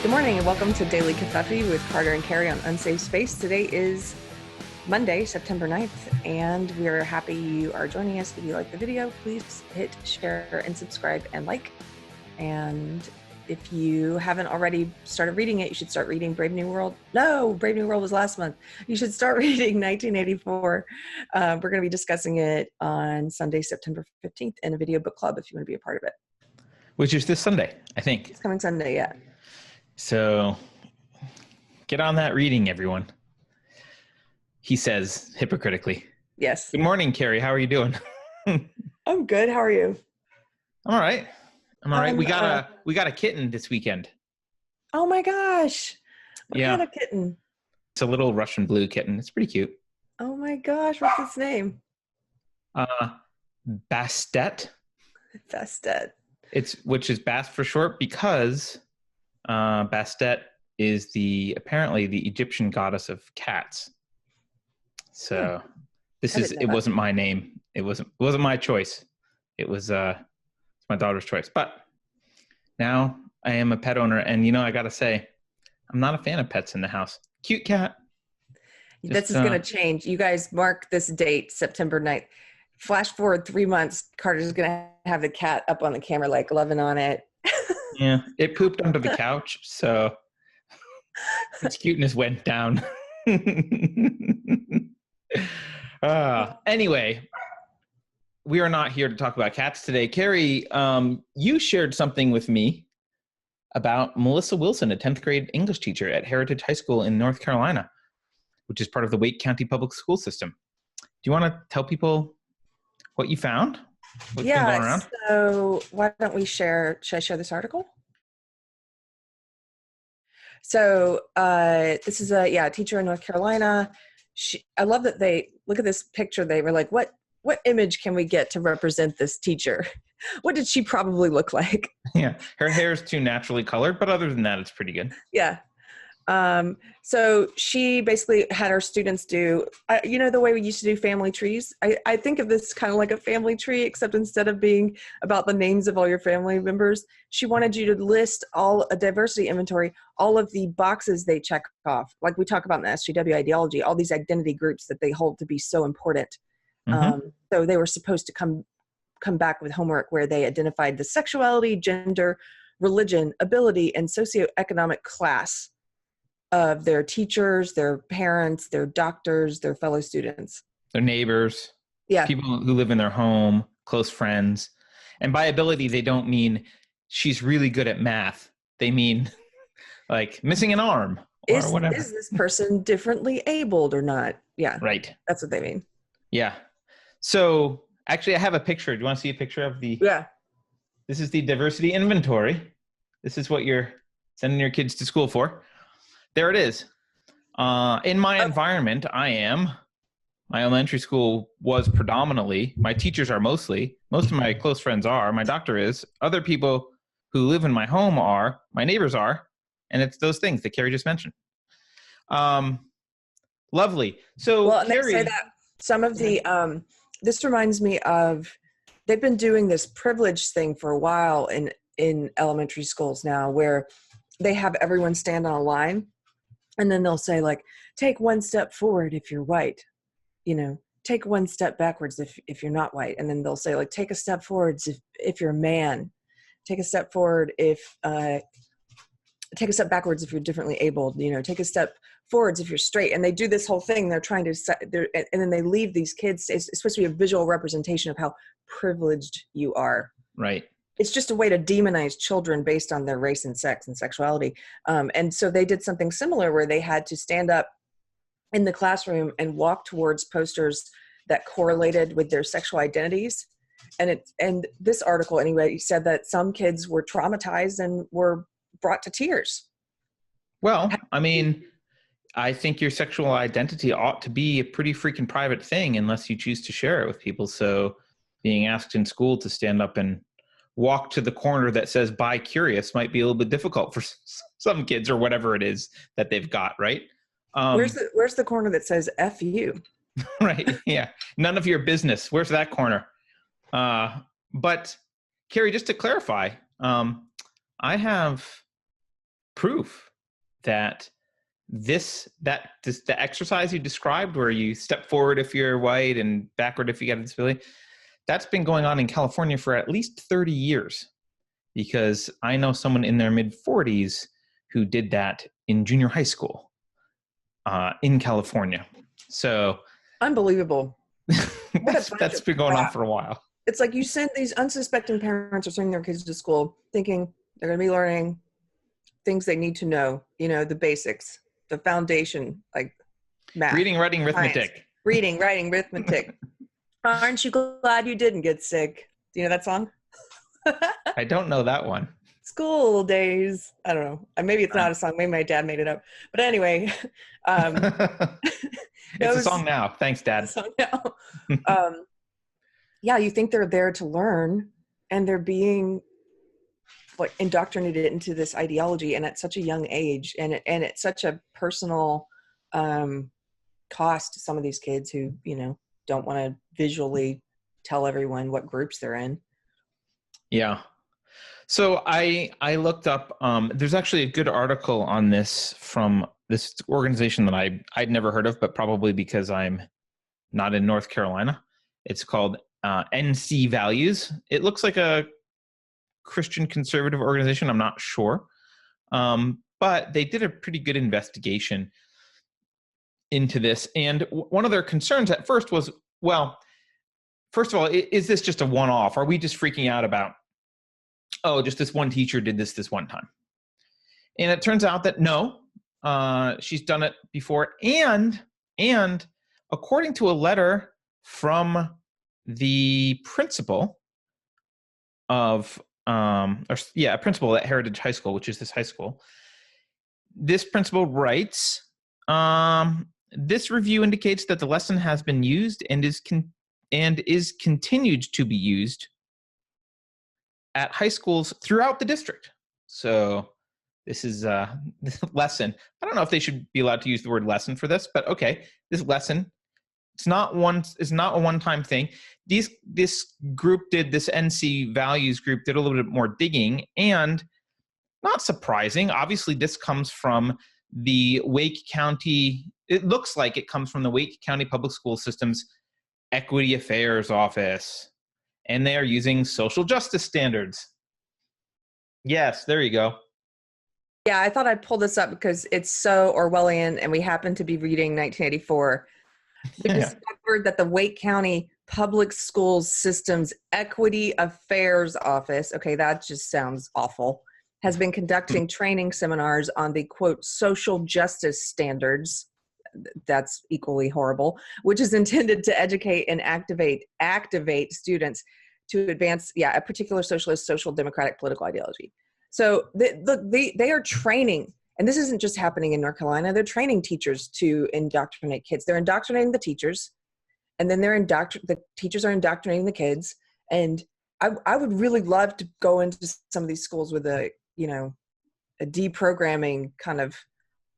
Good morning and welcome to Daily Covfefe with Carter and Keri on Unsafe Space. Today is Monday, September 9th, and we're happy you are joining us. If you like the video, please hit share and subscribe and like. And if you haven't already started reading it, you should start reading Brave New World. No, Brave New World was last month. You should start reading 1984. We're going to be discussing it on Sunday, September 15th in a video book club if you want to be a part of it. Which is this Sunday, I think. It's coming Sunday, yeah. So get on that reading, everyone. He says hypocritically. Yes. Good morning, Keri. How are you doing? I'm good. How are you? I'm all right. We got a kitten this weekend. Oh my gosh. What Yeah. kind of kitten? It's a little Russian blue kitten. It's pretty cute. Oh my gosh. What's its name? Bastet. Bastet. Which is Bast for short because Bastet is apparently the Egyptian goddess of cats. So it wasn't my name. It wasn't my choice. It was my daughter's choice. But now I am a pet owner, and I gotta say, I'm not a fan of pets in the house. Cute cat. This is gonna change. You guys mark this date, September 9th. Flash forward 3 months, Carter's gonna have the cat up on the camera, like loving on it. Yeah, it pooped under the couch, so its cuteness went down. Anyway, we are not here to talk about cats today. Keri, you shared something with me about Melissa Wilson, a 10th grade English teacher at Heritage High School in North Carolina, which is part of the Wake County Public School System. Do you want to tell people what you found? What's been going around? So why don't we should I share this article? So this is a teacher in North Carolina. I love that they look at this picture. They were like, what image can we get to represent this teacher? What did she probably look like? Yeah, her hair is too naturally colored, but other than that, it's pretty good. Yeah. So she basically had her students do, the way we used to do family trees. I think of this kind of like a family tree, except instead of being about the names of all your family members, she wanted you to list a diversity inventory, all of the boxes they check off. Like we talk about in the SJW ideology, all these identity groups that they hold to be so important. Mm-hmm. So they were supposed to come back with homework where they identified the sexuality, gender, religion, ability, and socioeconomic class of their teachers, their parents, their doctors, their fellow students. Their neighbors. Yeah. People who live in their home, close friends. And by ability, they don't mean she's really good at math. They mean like missing an arm or whatever. Is this person differently abled or not? Yeah. Right. That's what they mean. Yeah. So actually I have a picture. Do you want to see a picture of Yeah. This is the diversity inventory. This is what you're sending your kids to school for. There it is. In my environment, my elementary school was predominantly, my teachers are most of my close friends are, my doctor is, other people who live in my home are, my neighbors are, and it's those things that Keri just mentioned. Lovely. So well, and Keri, they say that some of the, this reminds me of, they've been doing this privilege thing for a while in elementary schools now, where they have everyone stand on a line. And then they'll say, like, take one step forward if you're white, take one step backwards if you're not white. And then they'll say, like, take a step forwards if you're a man, take a step forward take a step backwards if you're differently abled, take a step forwards if you're straight. And they do this whole thing. They're trying to and then they leave these kids. It's supposed to be a visual representation of how privileged you are. Right. It's just a way to demonize children based on their race and sex and sexuality. And so they did something similar where they had to stand up in the classroom and walk towards posters that correlated with their sexual identities. And this article, anyway, said that some kids were traumatized and were brought to tears. Well, I mean, I think your sexual identity ought to be a pretty freaking private thing unless you choose to share it with people. So being asked in school to stand up and walk to the corner that says "Bi Curious" might be a little bit difficult for some kids or whatever it is that they've got, right? Where's the corner that says "F you"? Right. Yeah. None of your business. Where's that corner? But Keri, just to clarify, I have proof that the exercise you described, where you step forward if you're white and backward if you got a disability, that's been going on in California for at least 30 years. Because I know someone in their mid-40s who did that in junior high school in California. So unbelievable. that's been going on for a while. It's like you send these unsuspecting parents are sending their kids to school thinking they're going to be learning things they need to know, the basics, the foundation, like math, reading, writing, arithmetic. Science. Reading, writing, arithmetic. Aren't you glad you didn't get sick? Do you know that song? I don't know that one. School days. I don't know. Maybe it's not a song. Maybe my dad made it up. But anyway. It's a song now. Thanks, Dad. It's a song now. Yeah, you think they're there to learn, and they're being indoctrinated into this ideology, and at such a young age, and it's such a personal cost to some of these kids who, don't want to visually tell everyone what groups they're in. Yeah. So I looked up, there's actually a good article on this from this organization that I'd never heard of, but probably because I'm not in North Carolina. It's called NC Values. It looks like a Christian conservative organization. I'm not sure. But they did a pretty good investigation into this. And one of their concerns at first was, well, first of all, is this just a one-off? Are we just freaking out about, oh, just this one teacher did this one time? And it turns out that no, she's done it before. And according to a letter from the principal of, a principal at Heritage High School, which is this high school, this principal writes, this review indicates that the lesson has been used and is continued to be used at high schools throughout the district. So this is this lesson. I don't know if they should be allowed to use the word lesson for this, but okay, this lesson, it's not a one-time thing. This NC Values group did a little bit more digging, and not surprising, obviously this comes from the Wake County, it looks like it comes from the Wake County Public School System's Equity Affairs Office, and they are using social justice standards. Yes, there you go. Yeah, I thought I'd pull this up because it's so Orwellian, and we happen to be reading 1984. They discovered that the Wake County Public Schools System's Equity Affairs Office, okay, that just sounds awful, has been conducting training seminars on the, quote, social justice standards, that's equally horrible, which is intended to educate and activate students to advance, a particular socialist, social democratic political ideology. So they are training, and this isn't just happening in North Carolina, they're training teachers to indoctrinate kids. They're indoctrinating the teachers, and then the teachers are indoctrinating the kids. And I would really love to go into some of these schools with a deprogramming kind of,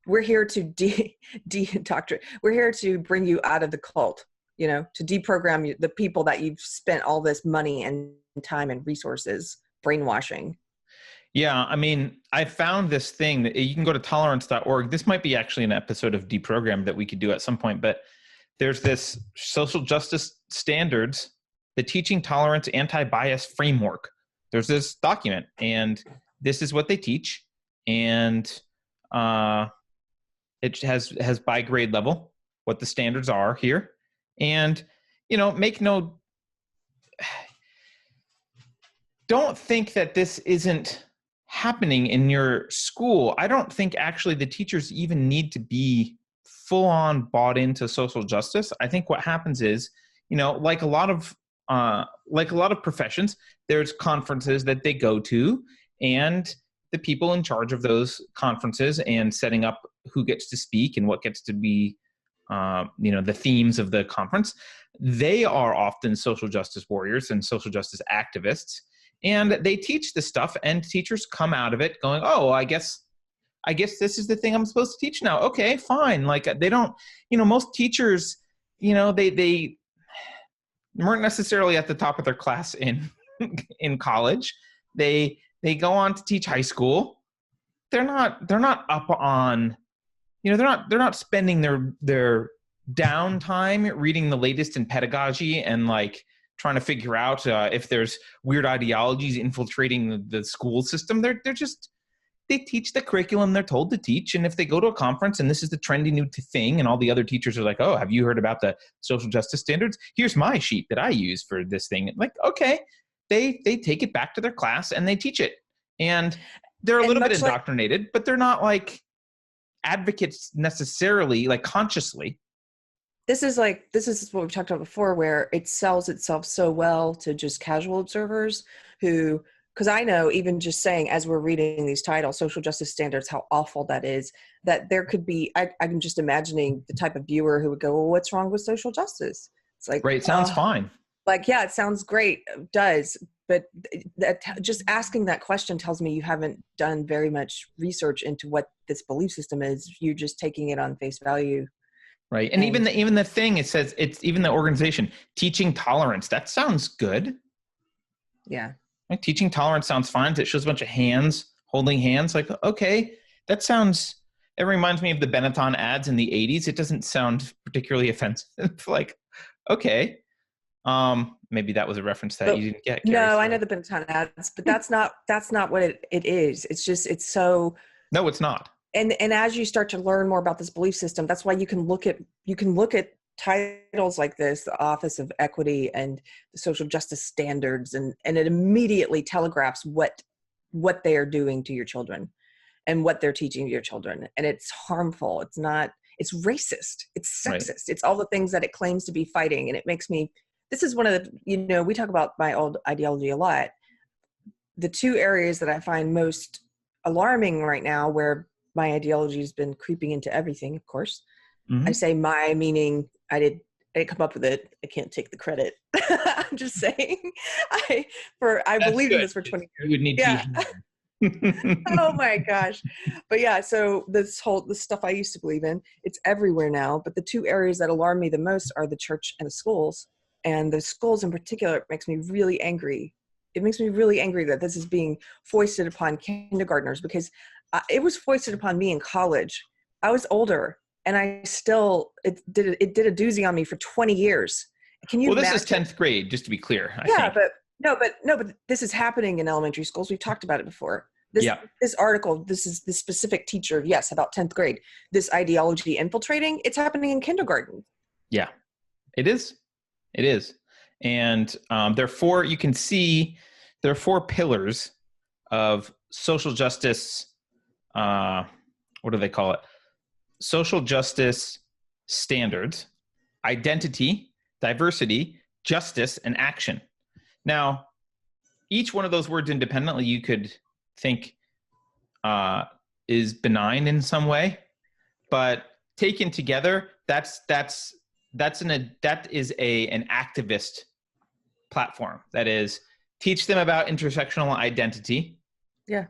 we're here to de-indoctrinate. We're here to bring you out of the cult, to deprogram the people that you've spent all this money and time and resources brainwashing. Yeah, I mean, I found this thing that you can go to tolerance.org. This might be actually an episode of Deprogram that we could do at some point, but there's this social justice standards, the Teaching Tolerance Anti-Bias Framework. There's this document, and this is what they teach, and it has by grade level what the standards are here. And, don't think that this isn't happening in your school. I don't think actually the teachers even need to be full on bought into social justice. I think what happens is, like a lot of professions, there's conferences that they go to, and the people in charge of those conferences and setting up who gets to speak and what gets to be, the themes of the conference, they are often social justice warriors and social justice activists. And they teach this stuff, and teachers come out of it going, oh, I guess this is the thing I'm supposed to teach now. Okay, fine. Like they don't, most teachers, they weren't necessarily at the top of their class in college. They go on to teach high school, they're not up on, they're not spending their downtime reading the latest in pedagogy and like trying to figure out if there's weird ideologies infiltrating the school system. They teach the curriculum they're told to teach. And if they go to a conference and this is the trendy new thing and all the other teachers are like, oh, have you heard about the social justice standards? Here's my sheet that I use for this thing. Like, okay, they take it back to their class and they teach it. And they're a little bit indoctrinated, but they're not like advocates necessarily, like consciously. This is what we've talked about before, where it sells itself so well to just casual observers who, because I know even just saying, as we're reading these titles, social justice standards, how awful that is, that there could be, I'm just imagining the type of viewer who would go, well, what's wrong with social justice? It's like, right, sounds fine. Like, yeah, it sounds great, it does. But that just asking that question tells me you haven't done very much research into what this belief system is. You're just taking it on face value. Right. And even the thing, it says, it's even the organization, teaching tolerance. That sounds good. Yeah. Like, teaching tolerance sounds fine. It shows a bunch of hands, holding hands. Like, okay, it reminds me of the Benetton ads in the 80s. It doesn't sound particularly offensive. Like, okay. Maybe that was a reference that you didn't get, Keri. No, I know the Benetton ads, but that's not what it is. It's just, it's so. No, it's not. And as you start to learn more about this belief system, that's why you can look at titles like this, the Office of Equity and the Social Justice Standards, and it immediately telegraphs what they are doing to your children and what they're teaching to your children. And it's harmful. It's racist. It's sexist. Right. It's all the things that it claims to be fighting. And it makes me, this is one of the, we talk about my old ideology a lot. The two areas that I find most alarming right now, where my ideology has been creeping into everything, of course. Mm-hmm. I say my, meaning I didn't come up with it. I can't take the credit. I'm just saying. I believed in this for 20 years. You would need to. Oh my gosh. But yeah, so the stuff I used to believe in, it's everywhere now. But the two areas that alarm me the most are the church and the schools. And the schools in particular, it makes me really angry. It makes me really angry that this is being foisted upon kindergartners, because it was foisted upon me in college. I was older, and it did a doozy on me for 20 years. Can you imagine? This is 10th grade, just to be clear. I think. But this is happening in elementary schools. We've talked about it before. This article, this is this specific teacher, yes, about 10th grade. This ideology infiltrating, it's happening in kindergarten. Yeah, it is. It is. And therefore, you can see there are 4 pillars of social justice. What do they call it? Social justice standards: identity, diversity, justice, and action. Now, each one of those words independently, you could think is benign in some way, but taken together, that is an activist platform. That is, teach them about intersectional identity. Yeah.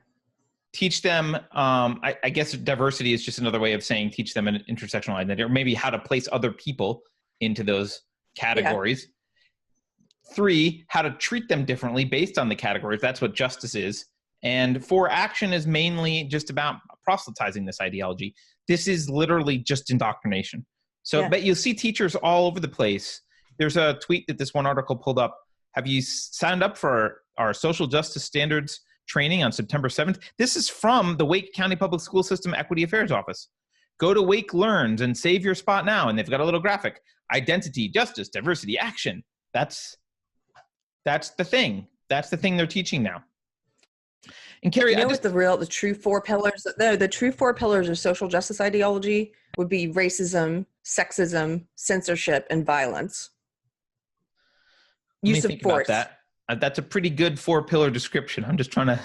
Teach them, I guess diversity is just another way of saying teach them an intersectional identity, or maybe how to place other people into those categories. Yeah. 3, how to treat them differently based on the categories. That's what justice is. And 4, action is mainly just about proselytizing this ideology. This is literally just indoctrination. So, But you'll see teachers all over the place. There's a tweet that this one article pulled up. Have you signed up for our social justice standards training on September 7th? This is from the Wake County Public School System Equity Affairs Office. Go to Wake Learns and save your spot now. And they've got a little graphic. Identity, justice, diversity, action. That's the thing. That's the thing they're teaching now. And Keri, the true 4 pillars. No, the true 4 pillars of social justice ideology would be racism, sexism, censorship, and violence. Use of force. That. That's a pretty good 4-pillar description. I'm just trying to.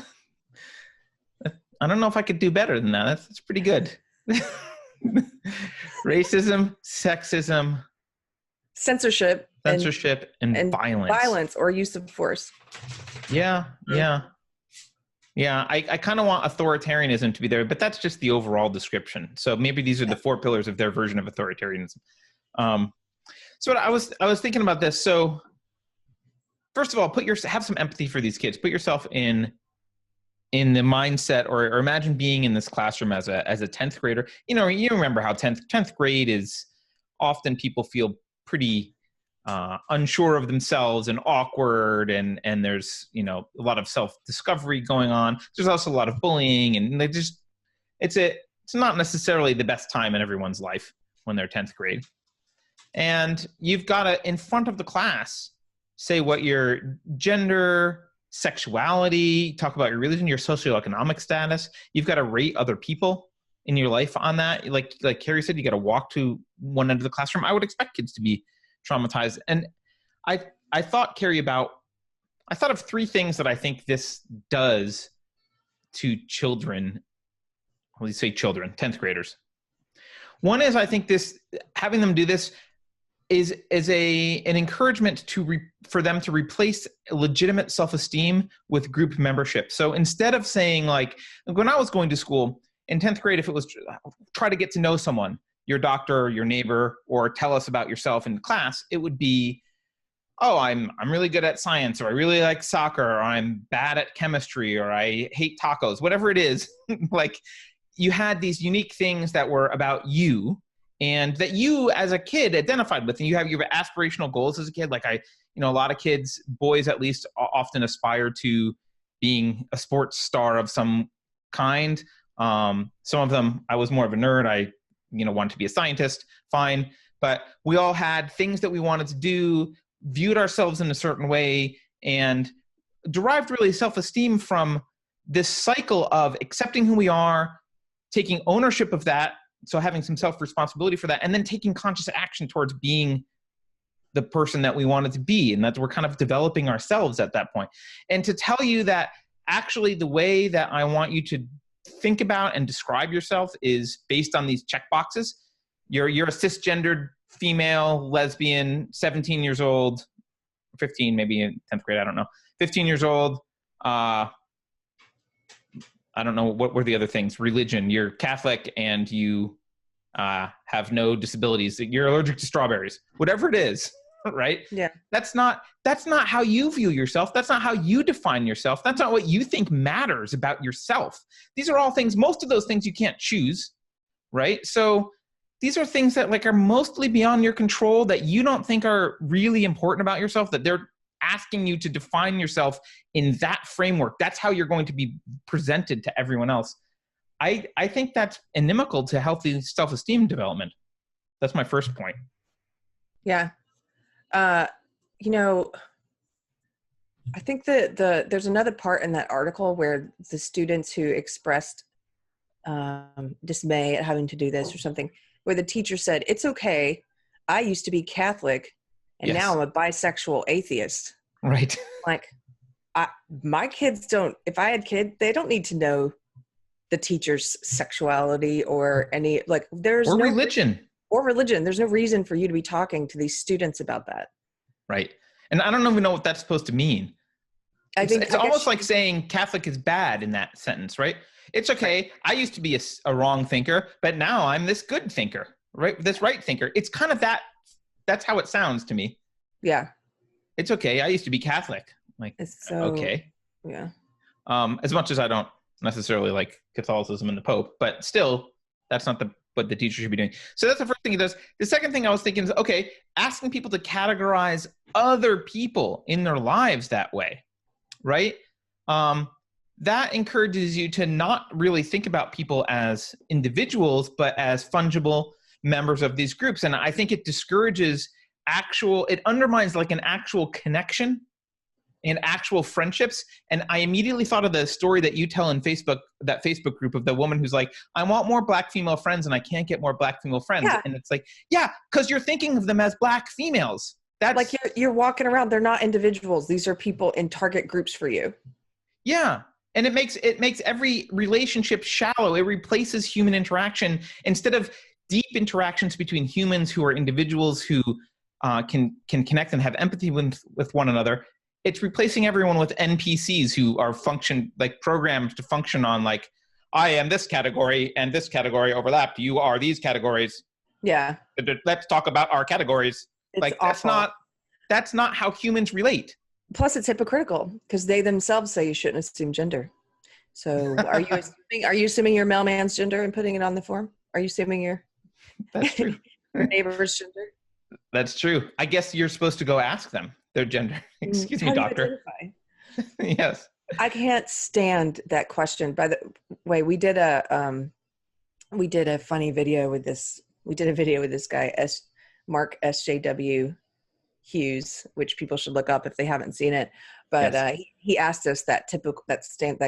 I don't know if I could do better than that. That's pretty good. Racism, sexism, censorship, and violence. Violence or use of force. Yeah. I kind of want authoritarianism to be there, but that's just the overall description. So maybe these are the 4 pillars of their version of authoritarianism. So I was thinking about this. So first of all, have some empathy for these kids. Put yourself in in the mindset, or imagine being in this classroom as a 10th grader. You know, you remember how 10th grade is often people feel pretty unsure of themselves and awkward, and there's, you know, a lot of self-discovery going on. There's also a lot of bullying, and they just, it's not necessarily the best time in everyone's life when they're 10th grade. And you've got to, in front of the class, say what your gender, sexuality, talk about your religion, your socioeconomic status. You've got to rate other people in your life on that. Like Keri said, you got to walk to one end of the classroom. I would expect kids to be traumatized. And I thought, Keri, I thought of three things that I think this does to children. Well, you say children, 10th graders. One is, I think this, having them do this is an encouragement for them to replace legitimate self-esteem with group membership. So instead of saying, like when I was going to school in 10th grade, if it was try to get to know someone, your doctor, your neighbor, or tell us about yourself in class, it would be, oh, I'm really good at science, or I really like soccer, or I'm bad at chemistry, or I hate tacos, whatever it is. Like, you had these unique things that were about you and that you as a kid identified with, and you have your aspirational goals as a kid. Like, a lot of kids, boys at least, often aspire to being a sports star of some kind. Some of them, I was more of a nerd. I wanted to be a scientist, fine. But we all had things that we wanted to do, viewed ourselves in a certain way, and derived really self-esteem from this cycle of accepting who we are, taking ownership of that, so having some self-responsibility for that, and then taking conscious action towards being the person that we wanted to be, and that we're kind of developing ourselves at that point. And to tell you that actually the way that I want you to think about and describe yourself is based on these check boxes. You're a cisgendered female, lesbian, 17 years old, 15, maybe in 10th grade, I don't know, 15 years old. I don't know, what were the other things? Religion, you're Catholic, and you have no disabilities. You're allergic to strawberries, whatever it is, right? Yeah. That's not how you view yourself. That's not how you define yourself. That's not what you think matters about yourself. These are all things, most of those things you can't choose, right? So these are things that are mostly beyond your control, that you don't think are really important about yourself, that they're asking you to define yourself in that framework. That's how you're going to be presented to everyone else. I think that's inimical to healthy self-esteem development. That's my first point. Yeah. I think that there's another part in that article where the students who expressed dismay at having to do this or something, where the teacher said, "It's okay. I used to be Catholic, and Yes. now I'm a bisexual atheist." Right. Like, my kids don't, if I had kids, they don't need to know the teacher's sexuality or any, there's or no religion. Or religion. There's no reason for you to be talking to these students about that. Right. And I don't even know what that's supposed to mean. It's almost like saying Catholic is bad in that sentence, right? It's okay. Right. I used to be a wrong thinker, but now I'm this good thinker, right? This right thinker. It's kind of that's how it sounds to me. Yeah. It's okay. I used to be Catholic. Okay. Yeah. As much as I don't necessarily like Catholicism and the Pope, but still, that's not what the teacher should be doing. So that's the first thing he does. The second thing I was thinking is, okay, asking people to categorize other people in their lives that way, right? That encourages you to not really think about people as individuals, but as fungible members of these groups. And I think it discourages it undermines an actual connection and actual friendships. And I immediately thought of the story that you tell in that Facebook group of the woman who's like, I want more Black female friends and I can't get more Black female friends. Yeah. And it's like, yeah, because you're thinking of them as Black females. That's like you're walking around. They're not individuals. These are people in target groups for you. Yeah. And it makes every relationship shallow. It replaces human interaction instead of deep interactions between humans who are individuals who can connect and have empathy with one another. It's replacing everyone with NPCs who are programmed to function on I am this category and this category overlapped. You are these categories. Yeah. Let's talk about our categories. That's not how humans relate. Plus it's hypocritical because they themselves say you shouldn't assume gender. So are you assuming your mailman's gender and putting it on the form? Are you assuming your That's true. your neighbor's gender? That's true. I guess you're supposed to go ask them their gender. Excuse me, How do you doctor. identify? Yes. I can't stand that question. By the way, we did a funny video with this. We did a video with this guy, Mark SJW Hughes, which people should look up if they haven't seen it. But Yes. he asked us that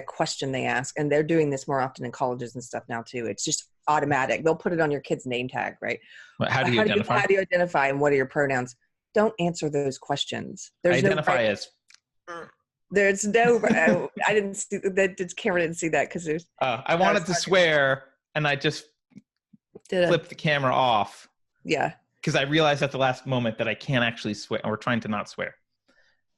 question they ask, and they're doing this more often in colleges and stuff now too. It's just automatic. They'll put it on your kid's name tag, right? How do you identify? How do you identify, and what are your pronouns? Don't answer those questions. Identify as. There's no. I didn't see that. Karen didn't see that because there's. I wanted to swear, and I just flipped the camera off. Yeah. Because I realized at the last moment that I can't actually swear, and we're trying to not swear.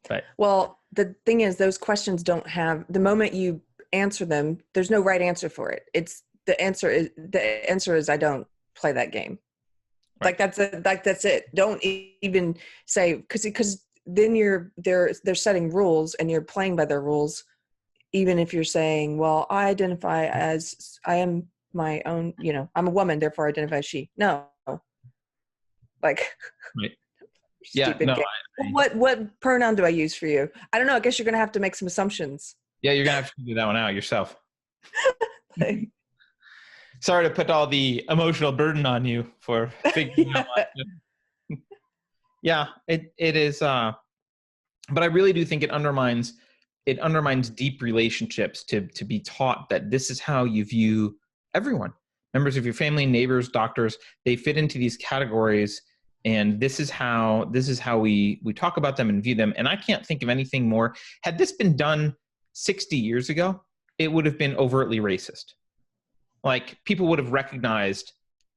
But well, the thing is, those questions don't have the moment you answer them. There's no right answer for it. The answer is I don't play that game. Right. That's it. Don't even say because then they're setting rules and you're playing by their rules. Even if you're saying, well, I identify as I am my own, I'm a woman, therefore I identify as she. No. Like, right. Yeah, no. What pronoun do I use for you? I don't know. I guess you're going to have to make some assumptions. Yeah, you're going to have to do that one out yourself. Sorry to put all the emotional burden on you for figuring out. Yeah, it is. But I really do think it undermines deep relationships to be taught that this is how you view everyone. Members of your family, neighbors, doctors, they fit into these categories, and this is how we talk about them and view them. And I can't think of anything more. Had this been done 60 years ago, it would have been overtly racist. Like, people would have recognized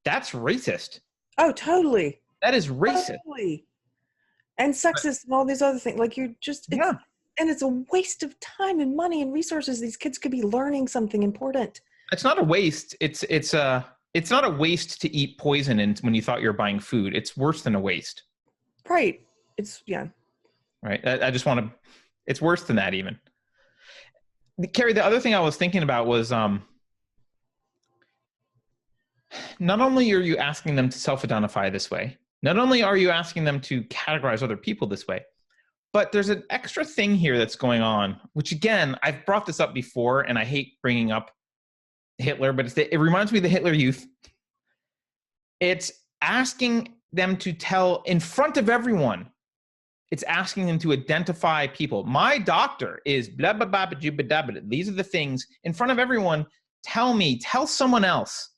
that's racist. Oh, totally. That is racist. Totally. And sexist and all these other things. Like, and it's a waste of time and money and resources. These kids could be learning something important. It's not a waste. It's not a waste to eat poison when you thought you were buying food. It's worse than a waste. Right. Right. I just want to. It's worse than that even. Keri, the other thing I was thinking about was not only are you asking them to self-identify this way, not only are you asking them to categorize other people this way, but there's an extra thing here that's going on, which, again, I've brought this up before, and I hate bringing up Hitler, but it reminds me of the Hitler Youth. It's asking them to tell in front of everyone. It's asking them to identify people. My doctor is blah, blah, blah, blah, blah, blah. These are the things in front of everyone. Tell someone else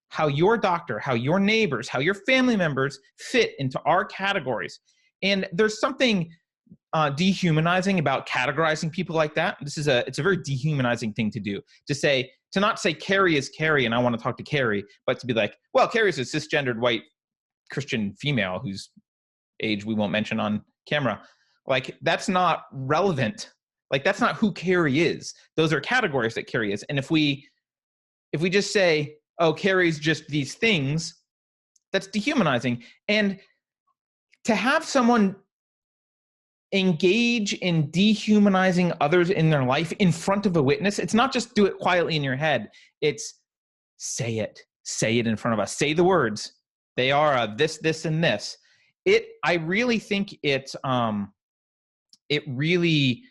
how your doctor, how your neighbors, how your family members fit into our categories. And there's something dehumanizing about categorizing people like that. It's a very dehumanizing thing to do. To not say Keri is Keri and I want to talk to Keri, but to be like, well, Keri's a cisgendered white Christian female whose age we won't mention on camera. Like, that's not relevant. Like, that's not who Keri is. Those are categories that Keri is. And if we just say, oh, Keri's just these things, that's dehumanizing. And to have someone engage in dehumanizing others in their life in front of a witness, it's not just do it quietly in your head. It's say it in front of us. Say the words. They are this, this, and this. I really think it really,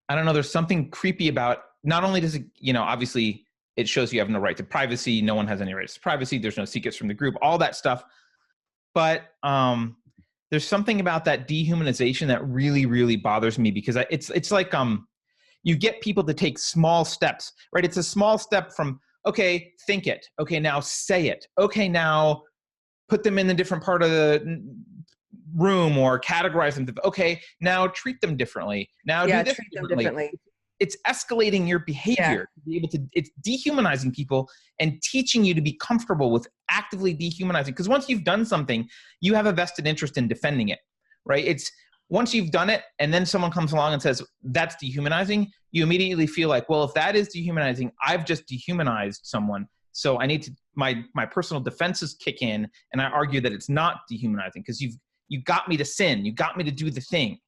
I don't know, there's something creepy about, not only does it, obviously it shows you have no right to privacy. No one has any rights to privacy. There's no secrets from the group, all that stuff. But there's something about that dehumanization that really, really bothers me, because it's like you get people to take small steps, right? It's a small step from, okay, think it. Okay, now say it. Okay, now put them in a different part of the room or categorize them. Okay, now treat them differently. Now do this treat them differently. It's escalating your behavior. It's dehumanizing people and teaching you to be comfortable with actively dehumanizing. Because once you've done something, you have a vested interest in defending it, right? It's once you've done it and then someone comes along and says, that's dehumanizing, you immediately feel like, well, if that is dehumanizing, I've just dehumanized someone. So I need to, my personal defenses kick in, and I argue that it's not dehumanizing because you got me to sin. You got me to do the thing.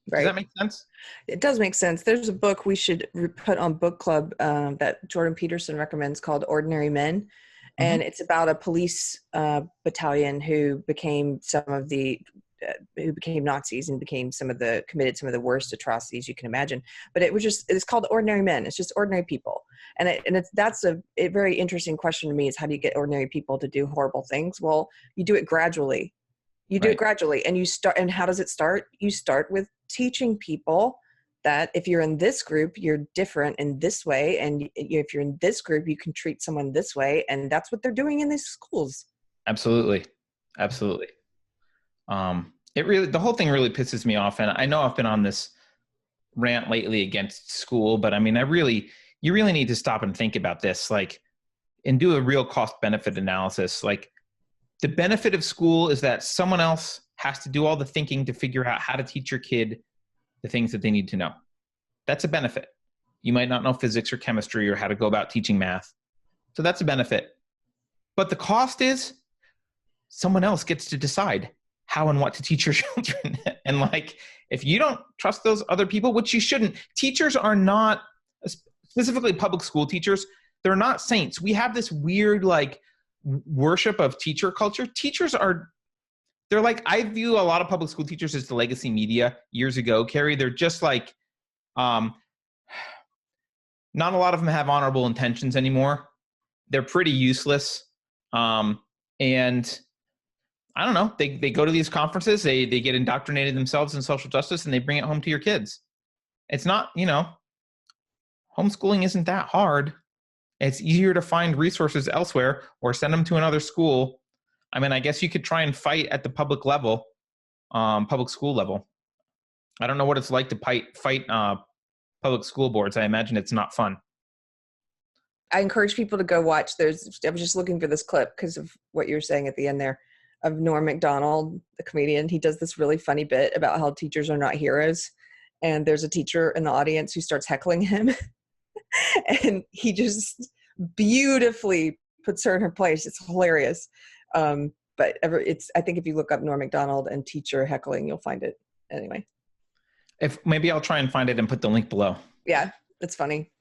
Does Right. that make sense? It does make sense. There's a book we should put on book club that Jordan Peterson recommends called Ordinary Men. Mm-hmm. And it's about a police battalion who became who became Nazis and committed some of the worst atrocities you can imagine. But it's called Ordinary Men. It's just ordinary people. That's a very interesting question to me, is how do you get ordinary people to do horrible things? Well, you do it gradually. You do it Right. gradually, and how does it start? You start with teaching people that if you're in this group, you're different in this way. And if you're in this group, you can treat someone this way. And that's what they're doing in these schools. Absolutely. Absolutely. The whole thing really pisses me off. And I know I've been on this rant lately against school, but I mean, you really need to stop and think about this, like, and do a real cost benefit analysis. Like, the benefit of school is that someone else has to do all the thinking to figure out how to teach your kid the things that they need to know. That's a benefit. You might not know physics or chemistry or how to go about teaching math. So that's a benefit. But the cost is someone else gets to decide how and what to teach your children. And like, if you don't trust those other people, which you shouldn't, teachers are not, specifically public school teachers, they're not saints. We have this weird like worship of teacher culture. They're like, I view a lot of public school teachers as the legacy media years ago, Keri. They're just like, not a lot of them have honorable intentions anymore. They're pretty useless. And I don't know, they go to these conferences, they get indoctrinated themselves in social justice, and they bring it home to your kids. It's not, homeschooling isn't that hard. It's easier to find resources elsewhere or send them to another school. I mean, I guess you could try and fight at the public level, public school level. I don't know what it's like to fight public school boards. I imagine it's not fun. I encourage people to go watch. I was just looking for this clip because of what you were saying at the end there, of Norm Macdonald, the comedian. He does this really funny bit about how teachers are not heroes. And there's a teacher in the audience who starts heckling him. And he just beautifully puts her in her place. It's hilarious. I think if you look up Norm Macdonald and teacher heckling, you'll find it anyway. Maybe I'll try and find it and put the link below. Yeah, it's funny.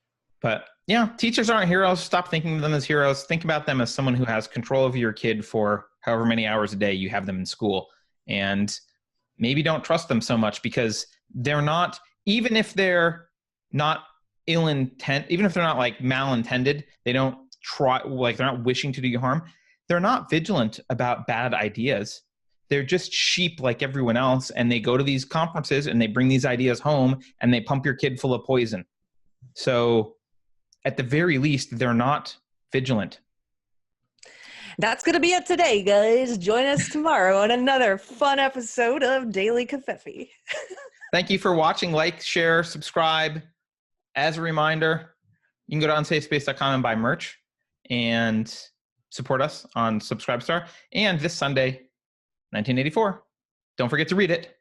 But yeah, teachers aren't heroes. Stop thinking of them as heroes. Think about them as someone who has control over your kid for however many hours a day you have them in school. And maybe don't trust them so much, because they're not, even if they're not ill intent, even if they're not like malintended, they don't try, like they're not wishing to do you harm. They're not vigilant about bad ideas. They're just sheep like everyone else. And they go to these conferences and they bring these ideas home and they pump your kid full of poison. So at the very least, they're not vigilant. That's going to be it today, guys. Join us tomorrow on another fun episode of Daily Covfefe. Thank you for watching. Like, share, subscribe. As a reminder, you can go to unsafespace.com and buy merch and support us on Subscribestar. And this Sunday, 1984, don't forget to read it.